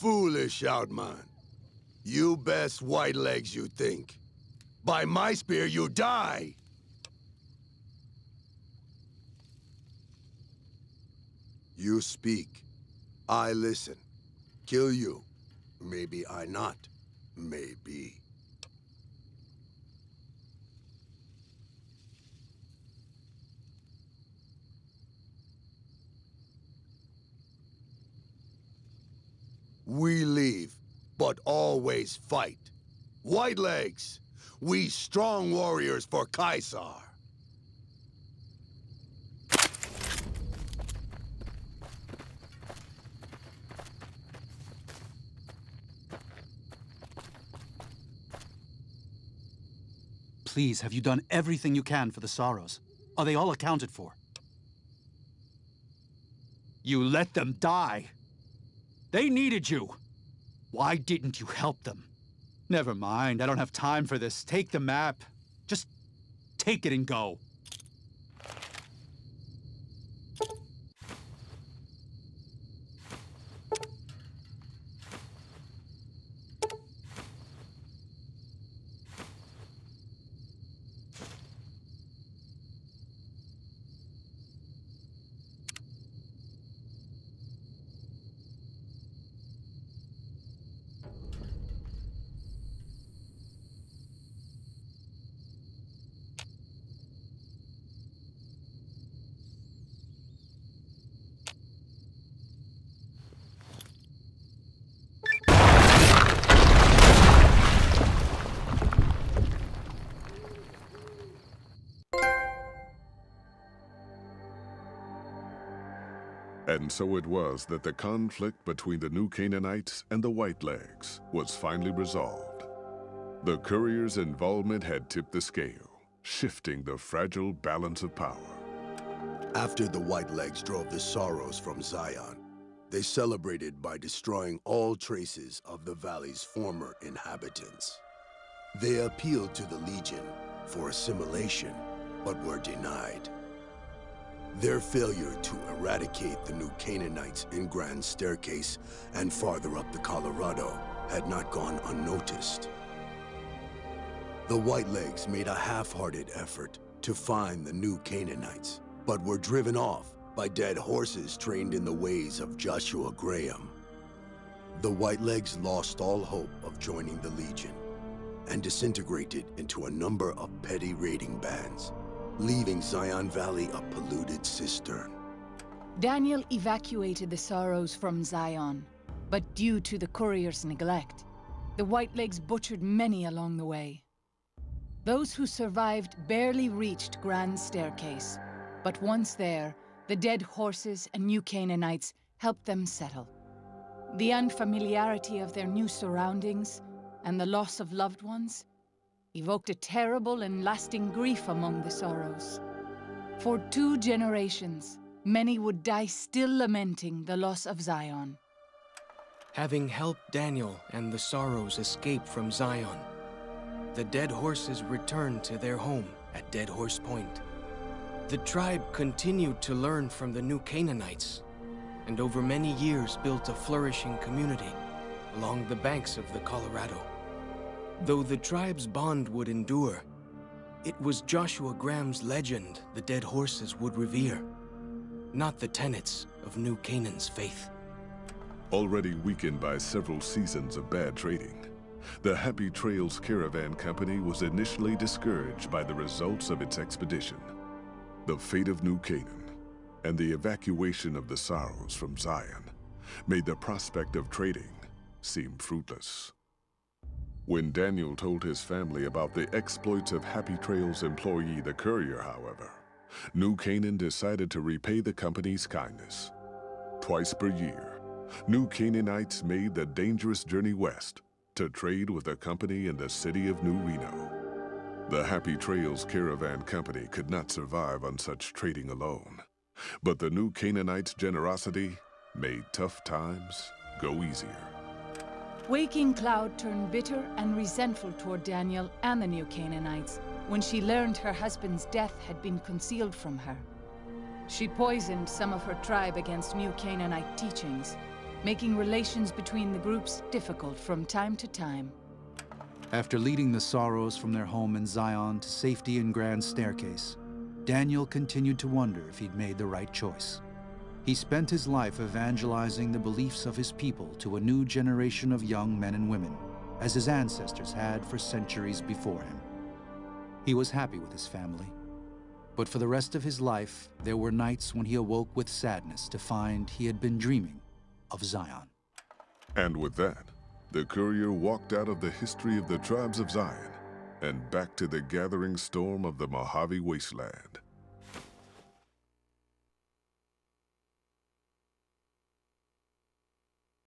foolish, Outman. You best white legs you think. By my spear, you die! You speak. I listen. Kill you. Maybe I not. Maybe. We leave, but always fight. White legs, we strong warriors for Caesar. Please, have you done everything you can for the Sorrows? Are they all accounted for? You let them die. They needed you. Why didn't you help them? Never mind, I don't have time for this. Take the map. Just take it and go. And so it was that the conflict between the New Canaanites and the Whitelegs was finally resolved. The courier's involvement had tipped the scale, shifting the fragile balance of power. After the Whitelegs drove the Sorrows from Zion, they celebrated by destroying all traces of the valley's former inhabitants. They appealed to the Legion for assimilation, but were denied. Their failure to eradicate the New Canaanites in Grand Staircase and farther up the Colorado had not gone unnoticed. The Whitelegs made a half-hearted effort to find the New Canaanites, but were driven off by dead horses trained in the ways of Joshua Graham. The Whitelegs lost all hope of joining the Legion and disintegrated into a number of petty raiding bands, leaving Zion Valley a polluted cistern. Daniel evacuated the Sorrows from Zion, but due to the courier's neglect, the Whitelegs butchered many along the way. Those who survived barely reached Grand Staircase, but once there, the dead horses and New Canaanites helped them settle. The unfamiliarity of their new surroundings and the loss of loved ones evoked a terrible and lasting grief among the Sorrows. For 2 generations, many would die still lamenting the loss of Zion. Having helped Daniel and the Sorrows escape from Zion, the dead horses returned to their home at Dead Horse Point. The tribe continued to learn from the New Canaanites, and over many years built a flourishing community along the banks of the Colorado. Though the tribe's bond would endure, it was Joshua Graham's legend the dead horses would revere, not the tenets of New Canaan's faith. Already weakened by several seasons of bad trading, the Happy Trails Caravan Company was initially discouraged by the results of its expedition. The fate of New Canaan and the evacuation of the Sorrows from Zion made the prospect of trading seem fruitless. When Daniel told his family about the exploits of Happy Trails employee the courier, however, New Canaan decided to repay the company's kindness. Twice per year, New Canaanites made the dangerous journey west to trade with a company in the city of New Reno. The Happy Trails Caravan Company could not survive on such trading alone, but the New Canaanites' generosity made tough times go easier. Waking Cloud turned bitter and resentful toward Daniel and the New Canaanites when she learned her husband's death had been concealed from her. She poisoned some of her tribe against New Canaanite teachings making relations between the groups difficult from time to time. After leading the Sorrows from their home in Zion to safety in Grand Staircase, Daniel continued to wonder if he'd made the right choice. He spent his life evangelizing the beliefs of his people to a new generation of young men and women, as his ancestors had for centuries before him. He was happy with his family, but for the rest of his life, there were nights when he awoke with sadness to find he had been dreaming of Zion. And with that, the courier walked out of the history of the tribes of Zion and back to the gathering storm of the Mojave Wasteland.